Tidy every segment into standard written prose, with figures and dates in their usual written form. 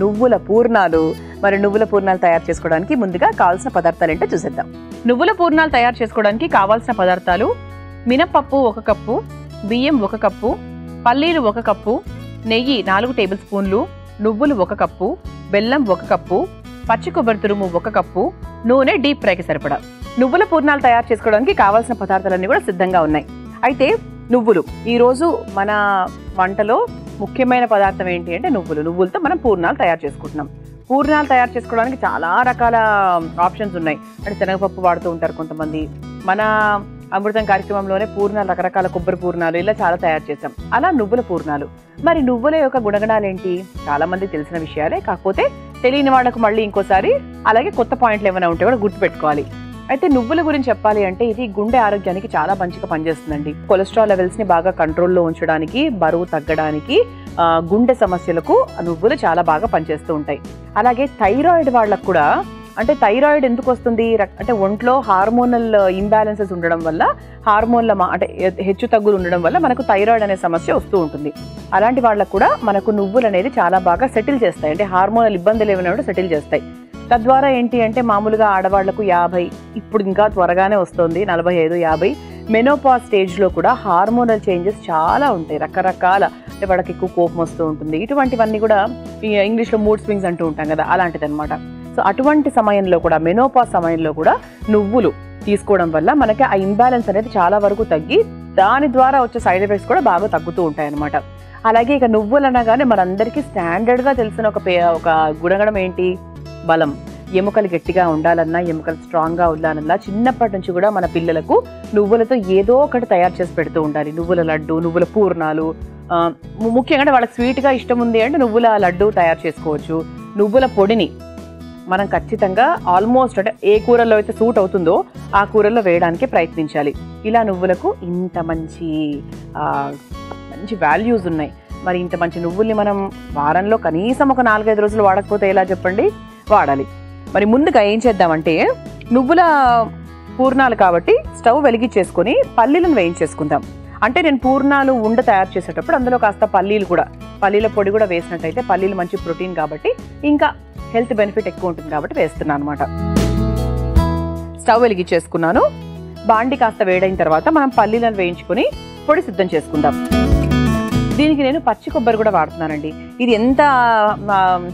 నువ్వుల పూర్ణాలు. మరి నువ్వుల పూర్ణాలు తయారు చేసుకోవడానికి ముందుగా కావాల్సిన పదార్థాలు ఏంటో చూసేద్దాం. నువ్వుల పూర్ణాలు తయారు చేసుకోవడానికి కావాల్సిన పదార్థాలు: మినపప్పు 1 కప్పు, బియ్యం 1 కప్పు, పల్లీలు 1 కప్పు, నెయ్యి 4 టేబుల్ స్పూన్లు, నువ్వులు 1 కప్పు, బెల్లం 1 కప్పు, పచ్చి కొబ్బరి తురుము 1 కప్పు, నూనె డీప్ ఫ్రైకి సరిపడా. నువ్వుల పూర్ణాలు తయారు చేసుకోవడానికి కావాల్సిన పదార్థాలన్నీ కూడా సిద్ధంగా ఉన్నాయి. అయితే నువ్వులు, ఈరోజు మన వంటలో ముఖ్యమైన పదార్థం ఏంటి అంటే నువ్వులతో మనం పూర్ణాలు తయారు చేసుకుంటున్నాం. పూర్ణాలు తయారు చేసుకోవడానికి చాలా రకాల ఆప్షన్స్ ఉన్నాయి. అంటే శనగపప్పు వాడుతూ ఉంటారు కొంతమంది. మన అమృతం కార్యక్రమంలోనే పూర్ణాలు, రకరకాల కొబ్బరి పూర్ణాలు ఇలా చాలా తయారు చేసాం. అలా నువ్వుల పూర్ణాలు. మరి నువ్వుల యొక్క గుణగణాలు ఏంటి? చాలా మంది తెలిసిన విషయాలే, కాకపోతే తెలియని వాళ్ళకు మళ్ళీ ఇంకోసారి అలాగే కొత్త పాయింట్లు ఏమైనా ఉంటే కూడా గుర్తుపెట్టుకోవాలి. అయితే నువ్వుల గురించి చెప్పాలి అంటే ఇది గుండె ఆరోగ్యానికి చాలా మంచిగా పనిచేస్తుందండి. కొలెస్ట్రాల్ లెవెల్స్ ని బాగా కంట్రోల్లో ఉంచడానికి, బరువు తగ్గడానికి, గుండె సమస్యలకు నువ్వులు చాలా బాగా పనిచేస్తూ ఉంటాయి. అలాగే థైరాయిడ్ వాళ్ళకు కూడా, అంటే థైరాయిడ్ ఎందుకు వస్తుంది అంటే ఒంట్లో హార్మోనల్ ఇంబ్యాలెన్సెస్ ఉండడం వల్ల, హార్మోన్ల అంటే హెచ్చు తగ్గులు ఉండడం వల్ల మనకు థైరాయిడ్ అనే సమస్య వస్తూ ఉంటుంది. అలాంటి వాళ్ళకు కూడా మనకు నువ్వులు అనేది చాలా బాగా సెటిల్ చేస్తాయి. అంటే హార్మోనల్ ఇబ్బందులు ఏమైనా కూడా సెటిల్ చేస్తాయి. తద్వారా ఏంటి అంటే మామూలుగా ఆడవాళ్లకు 50, ఇప్పుడు ఇంకా త్వరగానే వస్తుంది 45, 50 మెనోపాజ్ స్టేజ్లో కూడా హార్మోనల్ చేంజెస్ చాలా ఉంటాయి. రకరకాల, అంటే వాళ్ళకి ఎక్కువ కోపం వస్తూ ఉంటుంది. ఇటువంటివన్నీ కూడా ఇంగ్లీష్లో మూడ్ స్వింగ్స్ అంటూ ఉంటాం కదా, అలాంటిది అనమాట. సో అటువంటి సమయంలో కూడా, మెనోపాజ్ సమయంలో కూడా నువ్వులు తీసుకోవడం వల్ల మనకి ఆ ఇంబ్యాలెన్స్ అనేది చాలా వరకు తగ్గి, దాని ద్వారా వచ్చే సైడ్ ఎఫెక్ట్స్ కూడా బాగా తగ్గుతూ ఉంటాయి అనమాట. అలాగే ఇక నువ్వులు అనగానే మనందరికీ స్టాండర్డ్గా తెలిసిన ఒక గుణగణం ఏంటి? బలం. ఎముకలు గట్టిగా ఉండాలన్నా, ఎముకలు స్ట్రాంగ్గా ఉండాలన్నా చిన్నప్పటి నుంచి కూడా మన పిల్లలకు నువ్వులతో ఏదో ఒకటి తయారు చేసి పెడుతూ ఉండాలి. నువ్వుల లడ్డు, నువ్వుల పూర్ణాలు, ముఖ్యంగా వాళ్ళకి స్వీట్గా ఇష్టం ఉంది అంటే నువ్వుల లడ్డు తయారు చేసుకోవచ్చు. నువ్వుల పొడిని మనం ఖచ్చితంగా ఆల్మోస్ట్, అంటే ఏ కూరల్లో అయితే సూట్ అవుతుందో ఆ కూరల్లో వేయడానికి ప్రయత్నించాలి. ఇలా నువ్వులకు ఇంత మంచి వాల్యూస్ ఉన్నాయి. మరి ఇంత మంచి నువ్వుల్ని మనం వారంలో కనీసం ఒక 4-5 రోజులు వాడకపోతే ఎలా చెప్పండి? వాడాలి. మరి ముందుగా ఏం చేద్దామంటే, నువ్వుల పూర్ణాలు కాబట్టి స్టవ్ వెలిగించేసుకొని పల్లీలను వేయించేసుకుందాం. అంటే నేను పూర్ణాలు ఉండ తయారు చేసేటప్పుడు అందులో కాస్త పల్లీల పొడి కూడా వేసినట్టయితే, పల్లీలు మంచి ప్రోటీన్ కాబట్టి ఇంకా హెల్త్ బెనిఫిట్ ఎక్కువ ఉంటుంది కాబట్టి వేస్తున్నాను అనమాట. స్టవ్ వెలిగించేసుకున్నాను. బాండి కాస్త వేడైన తర్వాత మనం పల్లీలను వేయించుకొని పొడి సిద్ధం చేసుకుందాం. దీనికి నేను పచ్చి కొబ్బరి కూడా వాడుతున్నానండి. ఇది ఎంత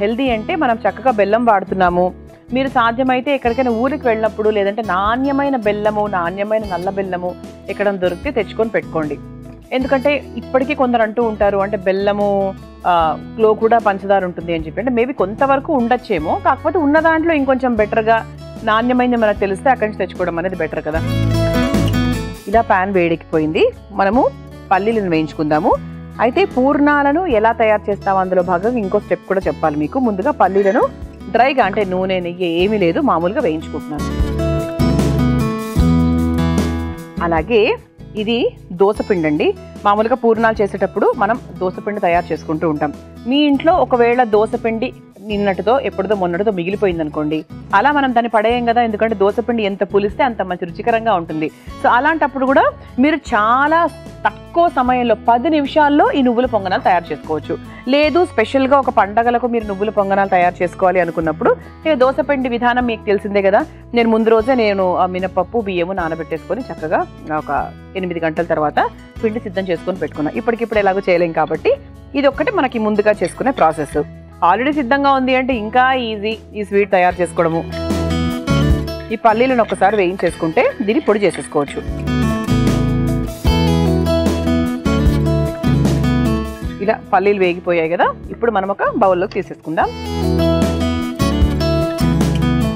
హెల్దీ అంటే మనం చక్కగా బెల్లం వాడుతున్నాము. మీరు సాధ్యమైతే ఎక్కడికైనా ఊరికి వెళ్ళినప్పుడు, లేదంటే నాణ్యమైన బెల్లము, నాణ్యమైన నల్ల బెల్లము ఎక్కడ దొరికితే తెచ్చుకొని పెట్టుకోండి. ఎందుకంటే ఇప్పటికీ కొందరు అంటూ ఉంటారు, అంటే బెల్లములో కూడా పంచదార ఉంటుంది అని చెప్పి. అంటే మేబీ కొంతవరకు ఉండొచ్చేమో, కాకపోతే ఉన్న దాంట్లో ఇంకొంచెం బెటర్గా నాణ్యమైనది మనకు తెలిస్తే అక్కడి నుంచి తెచ్చుకోవడం అనేది బెటర్ కదా. ఇలా ప్యాన్ వేడెక్కిపోయింది. మనము పల్లీలను వేయించుకుందాము. అయితే పూర్ణాలను ఎలా తయారు చేస్తామో అందులో భాగంగా ఇంకో స్టెప్ కూడా చెప్పాలి మీకు. ముందుగా పల్లీలను డ్రైగా, అంటే నూనె, నెయ్యి ఏమీ లేదు, మామూలుగా వేయించుకుంటున్నాను. అలాగే ఇది దోసపిండి అండి. మామూలుగా పూర్ణాలు చేసేటప్పుడు మనం దోసపిండి తయారు చేసుకుంటూ ఉంటాం. మీ ఇంట్లో ఒకవేళ దోసపిండి నిన్నటితో ఎప్పుడుదో మొన్నటితో మిగిలిపోయింది అనుకోండి, అలా మనం దాన్ని పడేయం కదా. ఎందుకంటే దోసపిండి ఎంత పులిస్తే అంత మంచి రుచికరంగా ఉంటుంది. సో అలాంటప్పుడు కూడా మీరు చాలా తక్కువ సమయంలో 10 నిమిషాల్లో ఈ నువ్వుల పొంగనాలు తయారు చేసుకోవచ్చు. లేదు స్పెషల్గా ఒక పండగలకు మీరు నువ్వుల పొంగనాలు తయారు చేసుకోవాలి అనుకున్నప్పుడు, దోసపిండి విధానం మీకు తెలిసిందే కదా. నేను ముందు రోజే మినపప్పు, బియ్యము నానబెట్టేసుకొని చక్కగా ఒక 8 గంటల తర్వాత పిండి సిద్ధం చేసుకొని పెట్టుకున్నాను. ఇప్పటికిప్పుడు ఎలాగో చేయలేం కాబట్టి ఇది ఒక్కటి మనకి ముందుగా చేసుకునే ప్రాసెస్. ఆల్రెడీ సిద్ధంగా ఉంది అంటే ఇంకా ఈజీ ఈ స్వీట్ తయారు చేసుకోవడము. ఈ పల్లీలను ఒకసారి వేయించేసుకుంటే దీన్ని పొడి చేసేసుకోవచ్చు. ఇలా పల్లీలు వేగిపోయాయి కదా, ఇప్పుడు మనం ఒక బౌల్లోకి తీసేసుకుందాం.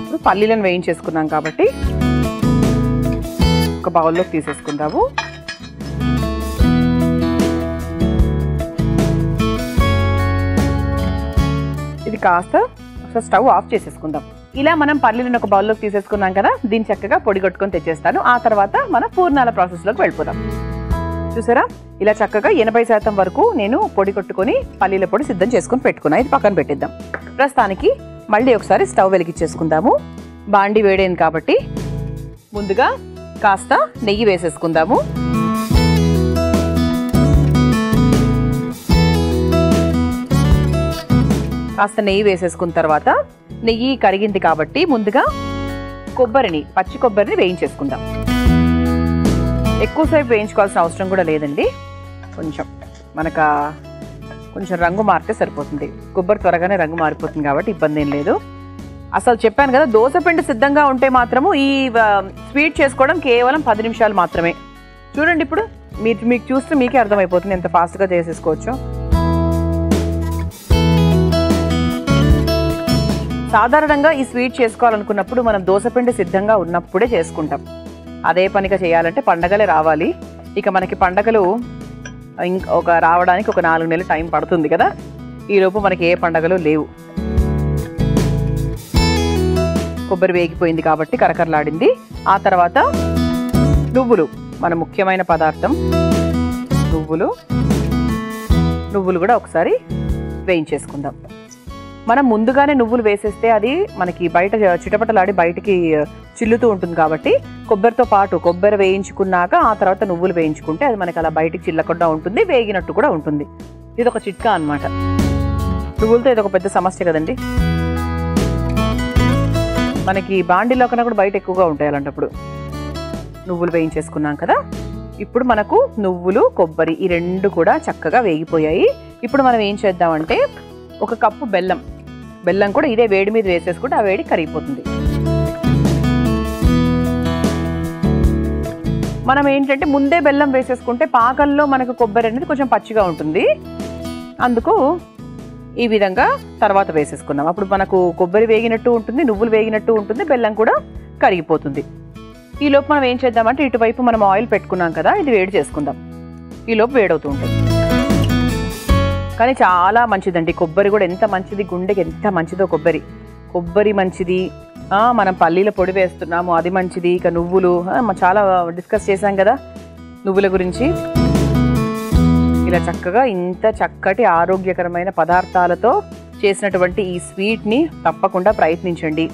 ఇప్పుడు పల్లీలను వేయించేసుకున్నాం కాబట్టి ఒక బౌల్లోకి తీసేసుకుందాము. ఇది కాస్త ఒకసారి స్టవ్ ఆఫ్ చేసేసుకుందాం. ఇలా మనం పల్లీలను ఒక బౌల్లోకి తీసేసుకున్నాం కదా, దీన్ని చక్కగా పొడి కొట్టుకొని తెచ్చేస్తాను. ఆ తర్వాత మన పూర్ణాల ప్రాసెస్లోకి వెళ్ళిపోదాం. చూసారా, ఇలా చక్కగా 80% వరకు నేను పొడి కొట్టుకొని పల్లీల పొడి సిద్ధం చేసుకొని పెట్టుకున్నాను. ఇది పక్కన పెట్టిద్దాం. ప్రస్తుతానికి మళ్ళీ ఒకసారి స్టవ్ వెలిగించేసుకుందాము. బాండి వేడైంది కాబట్టి ముందుగా కాస్త నెయ్యి వేసేసుకుందాము. కాస్త నెయ్యి వేసేసుకున్న తర్వాత నెయ్యి కరిగింది కాబట్టి ముందుగా పచ్చి కొబ్బరిని వేయించేసుకుందాం. ఎక్కువసేపు వేయించుకోవాల్సిన అవసరం కూడా లేదండి. కొంచెం రంగు మారితే సరిపోతుంది. కొబ్బరి త్వరగానే రంగు మారిపోతుంది కాబట్టి ఇబ్బంది ఏం లేదు. అసలు చెప్పాను కదా, దోసపిండి సిద్ధంగా ఉంటే మాత్రము ఈ స్వీట్ చేసుకోవడం కేవలం 10 నిమిషాలు మాత్రమే. చూడండి, ఇప్పుడు మీకు చూస్తే మీకే అర్థమైపోతుంది ఎంత ఫాస్ట్గా చేసేసుకోవచ్చు. సాధారణంగా ఈ స్వీట్ చేసుకోవాలనుకున్నప్పుడు మనం దోసపిండి సిద్ధంగా ఉన్నప్పుడే చేసుకుంటాం. అదే పనిగా చేయాలంటే పండగలే రావాలి. ఇక మనకి పండగలు రావడానికి ఒక 4 నెలలు టైం పడుతుంది కదా. ఈలోపు మనకి ఏ పండగలు లేవు. కొబ్బరి వేగిపోయింది కాబట్టి కరకరలాడింది. ఆ తర్వాత నువ్వులు, మన ముఖ్యమైన పదార్థం నువ్వులు కూడా ఒకసారి వేయించేసుకుందాం. మనం ముందుగానే నువ్వులు వేసేస్తే అది మనకి బయట చిటపటలాడి బయటికి చిల్లుతూ ఉంటుంది కాబట్టి కొబ్బరితో పాటు కొబ్బరి వేయించుకున్నాక ఆ తర్వాత నువ్వులు వేయించుకుంటే అది మనకి అలా బయటికి చిల్లకుండా ఉంటుంది, వేగినట్టు కూడా ఉంటుంది. ఇది ఒక చిట్కా అన్నమాట. నువ్వులతో ఇది ఒక పెద్ద సమస్య కదండి. మనకి బాండీలో కన్నా కూడా బయట ఎక్కువగా ఉంటాయి అలాంటప్పుడు. నువ్వులు వేయించేసుకున్నాం కదా. ఇప్పుడు మనకు నువ్వులు కొబ్బరి ఈ రెండు కూడా చక్కగా వేగిపోయాయి. ఇప్పుడు మనం ఏం చేద్దామంటే 1 కప్పు బెల్లం కూడా ఇదే వేడి మీద వేసేసుకుంటే ఆ వేడి కరిగిపోతుంది. మనం ఏంటంటే ముందే బెల్లం వేసేసుకుంటే పాకంలో మనకు కొబ్బరి అనేది కొంచెం పచ్చిగా ఉంటుంది. అందుకు ఈ విధంగా తర్వాత వేసేసుకున్నాం. అప్పుడు మనకు కొబ్బరి వేగినట్టు ఉంటుంది, నువ్వులు వేగినట్టు ఉంటుంది, బెల్లం కూడా కరిగిపోతుంది. ఈలోపు మనం ఏం చేద్దామంటే ఇటువైపు మనం ఆయిల్ పెట్టుకున్నాం కదా, ఇది వేడి చేసుకుందాం. ఈలోపు వేడవుతూ ఉంటుంది. కానీ చాలా మంచిదండి కొబ్బరి కూడా. ఎంత మంచిది, గుండెకి ఎంత మంచిదో కొబ్బరి మంచిది. మనం పల్లీల పొడి వేస్తున్నాము, అది మంచిది. ఇక నువ్వులు చాలా డిస్కస్ చేశాం కదా నువ్వుల గురించి. ఇలా చక్కగా ఇంత చక్కటి ఆరోగ్యకరమైన పదార్థాలతో చేసినటువంటి ఈ స్వీట్ని తప్పకుండా ప్రయత్నించండి.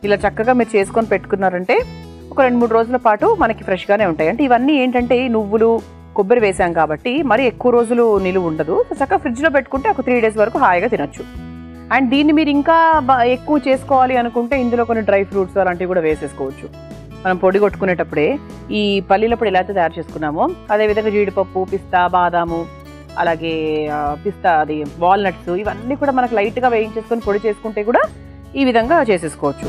ఇలా చక్కగా మీరు చేసుకొని పెట్టుకున్నారంటే ఒక 2-3 రోజుల పాటు మనకి ఫ్రెష్గానే ఉంటాయి. అంటే ఇవన్నీ ఏంటంటే నువ్వులు కొబ్బరి వేసాం కాబట్టి మరి ఎక్కువ రోజులు నిలువ ఉండదు. చక్కగా ఫ్రిడ్జ్లో పెట్టుకుంటే ఒక 3 డేస్ వరకు హాయిగా తినొచ్చు. అండ్ దీన్ని మీరు ఇంకా ఎక్కువ చేసుకోవాలి అనుకుంటే ఇందులో కొన్ని డ్రై ఫ్రూట్స్ అలాంటివి కూడా వేసేసుకోవచ్చు. మనం పొడి కొట్టుకునేటప్పుడే ఈ పల్లీల పొడి ఎలా అయితే తయారు చేసుకున్నామో అదేవిధంగా జీడిపప్పు, పిస్తా, బాదాము, అలాగే అది వాల్నట్స్ ఇవన్నీ కూడా మనకు లైట్గా వేయించేసుకొని పొడి చేసుకుంటే కూడా ఈ విధంగా చేసేసుకోవచ్చు.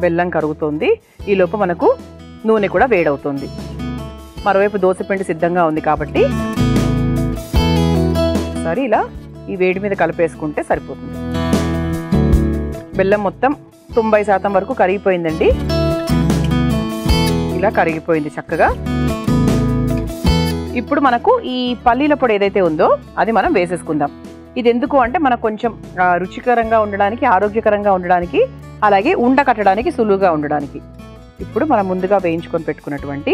బెల్లం కరుగుతుంది. ఈలోపు మనకు నూనె కూడా వేడవుతుంది. మరోవైపు దోసపిండి సిద్ధంగా ఉంది కాబట్టి సరే ఇలా ఈ వేడి మీద కలిపేసుకుంటే సరిపోతుంది. బెల్లం మొత్తం 90% వరకు కరిగిపోయిందండి. ఇలా కరిగిపోయింది చక్కగా. ఇప్పుడు మనకు ఈ పల్లీల పొడి ఏదైతే ఉందో అది మనం వేసేసుకుందాం. ఇది ఎందుకు అంటే మనకు కొంచెం రుచికరంగా ఉండడానికి, ఆరోగ్యకరంగా ఉండడానికి, అలాగే ఉండ కట్టడానికి సులువుగా ఉండడానికి. ఇప్పుడు మనం ముందుగా వేయించుకొని పెట్టుకున్నటువంటి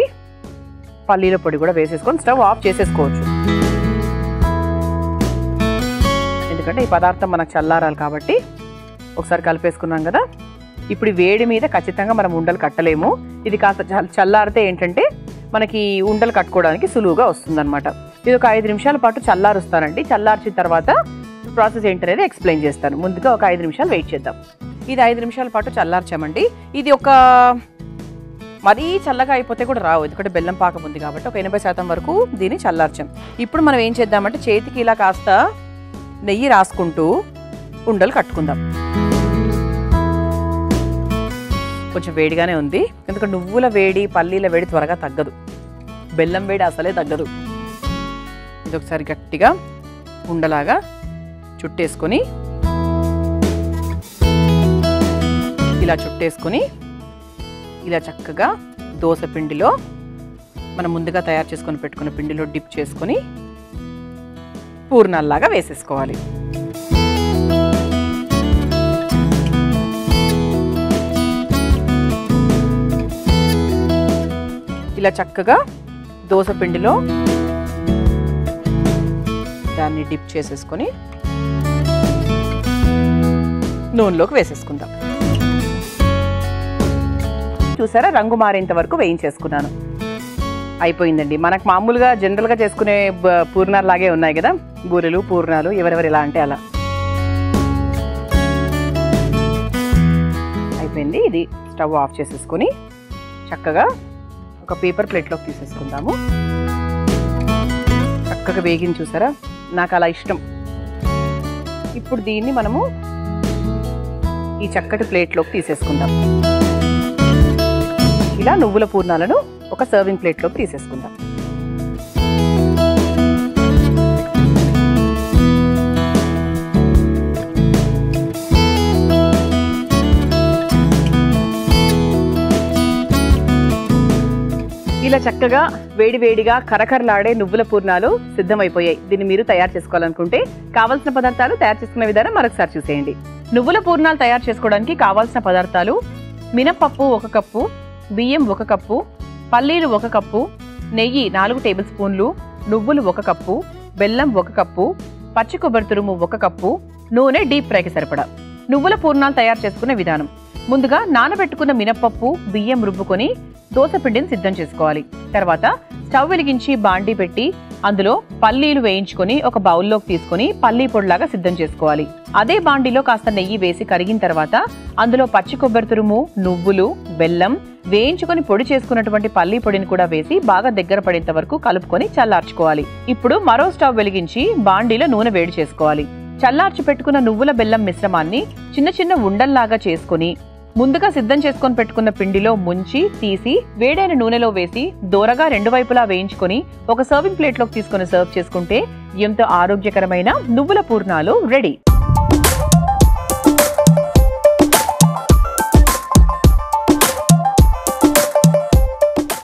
పల్లీల పొడి కూడా వేసేసుకొని స్టవ్ ఆఫ్ చేసేసుకోవచ్చు. ఎందుకంటే ఈ పదార్థం మనకు చల్లారాలి కాబట్టి. ఒకసారి కలిపేసుకున్నాం కదా. ఇప్పుడు వేడి మీద ఖచ్చితంగా మనం ఉండలు కట్టలేము. ఇది కాస్త చల్లారితే ఏంటంటే మనకి ఉండలు కట్టుకోవడానికి సులువుగా వస్తుందన్నమాట. ఇది ఒక 5 నిమిషాల పాటు చల్లారుస్తానండి. చల్లార్చిన తర్వాత ప్రాసెస్ ఏంటనేది ఎక్స్ప్లెయిన్ చేస్తాను. ముందుగా ఒక 5 నిమిషాలు వెయిట్ చేద్దాం. ఇది 5 నిమిషాల పాటు చల్లార్చామండి. ఇది ఒక మరీ చల్లగా అయిపోతే కూడా రావు, ఎందుకంటే బెల్లం పాకం ఉంది కాబట్టి. ఒక 80% వరకు దీన్ని చల్లార్చాం. ఇప్పుడు మనం ఏం చేద్దామంటే చేతికి ఇలా కాస్త నెయ్యి రాసుకుంటూ ఉండలు కట్టుకుందాం. కొంచెం వేడిగానే ఉంది, ఎందుకంటే నువ్వుల వేడి, పల్లీల వేడి త్వరగా తగ్గదు, బెల్లం వేడి అసలే తగ్గదు. ఇది ఒకసారి గట్టిగా ఉండలాగా చుట్టేసుకొని ఇలా చుట్టేసుకొని ఇలా చక్కగా దోస పిండిలో మనం ముందుగా తయారు చేసుకొని పెట్టుకున్న పిండిలో డిప్ చేసుకొని పూర్ణాల్లాగా వేసేసుకోవాలి. ఇలా చక్కగా దోస పిండిలో దాన్ని డిప్ చేసేసుకొని నూనెలోకి వేసేసుకుందాం. చూసారా, రంగు మారేంత వరకు వేయించేసుకున్నాను. అయిపోయిందండి. మనకు మామూలుగా జనరల్గా చేసుకునే పూర్ణాలు లాగే ఉన్నాయి కదా, బూరెలు పూర్ణాలు ఎవరెవరు ఎలా అంటే అలా. అయిపోయింది. ఇది స్టవ్ ఆఫ్ చేసేసుకొని చక్కగా ఒక పేపర్ ప్లేట్లోకి తీసేసుకుందాము. చక్కగా వేగిని చూసారా, నాకు అలా ఇష్టం. ఇప్పుడు దీన్ని మనము ఈ చక్కటి ప్లేట్లోకి తీసేసుకుందాం. ఇలా నువ్వుల పూర్ణాలను ఒక సర్వింగ్ ప్లేట్లోకి తీసేసుకుందాం. ఇలా చక్కగా వేడివేడిగా కరకరలాడే నువ్వుల పూర్ణాలు సిద్ధమైపోయాయి. దీన్ని మీరు తయారు చేసుకోవాలనుకుంటే కావాల్సిన పదార్థాలు, తయారు చేసుకునే విధానం మరొకసారి చూసేయండి. నువ్వుల పూర్ణాలు తయారు చేసుకోవడానికి కావాల్సిన పదార్థాలు: మినపప్పు 1 కప్పు, బియ్యం 1 కప్పు, పల్లీలు 1 కప్పు, నెయ్యి 4 టేబుల్ స్పూన్లు, నువ్వులు 1 కప్పు, బెల్లం 1 కప్పు, పచ్చి కొబ్బరి తురుము 1 కప్పు, నూనె డీప్ ఫ్రైకి సరిపడా. నువ్వుల పూర్ణాలు తయారు చేసుకునే విధానం: ముందుగా నానబెట్టుకున్న మినపప్పు, బియ్యం రుబ్బుకొని దోస పిండిని సిద్ధం చేసుకోవాలి. తర్వాత స్టవ్ వెలిగించి బాండీ పెట్టి అందులో పల్లీలు వేయించుకొని ఒక బౌల్లోకి తీసుకొని పల్లీ పొడిలాగా సిద్ధం చేసుకోవాలి. అదే బాండీలో కాస్త నెయ్యి వేసి కరిగిన తర్వాత అందులో పచ్చి కొబ్బరి తురుము, నువ్వులు, బెల్లం, వేయించుకొని పొడి చేసుకున్నటువంటి పల్లీ పొడిని కూడా వేసి బాగా దగ్గర పడేంత వరకు కలుపుకొని చల్లార్చుకోవాలి. ఇప్పుడు మరో స్టవ్ వెలిగించి బాండీలో నూనె వేడి చేసుకోవాలి. చల్లార్చి పెట్టుకున్న నువ్వుల బెల్లం మిశ్రమాన్ని చిన్న చిన్న ఉండల్లాగా చేసుకుని ముందుగా సిద్ధం చేసుకొని పెట్టుకున్న పిండిలో ముంచి తీసి వేడైన నూనెలో వేసి దోరగా 2 వైపులా వేయించుకొని ఒక సర్వింగ్ ప్లేట్లోకి తీసుకొని సర్వ్ చేసుకుంటే ఎంతో ఆరోగ్యకరమైన నువ్వుల పూర్ణాలు రెడీ.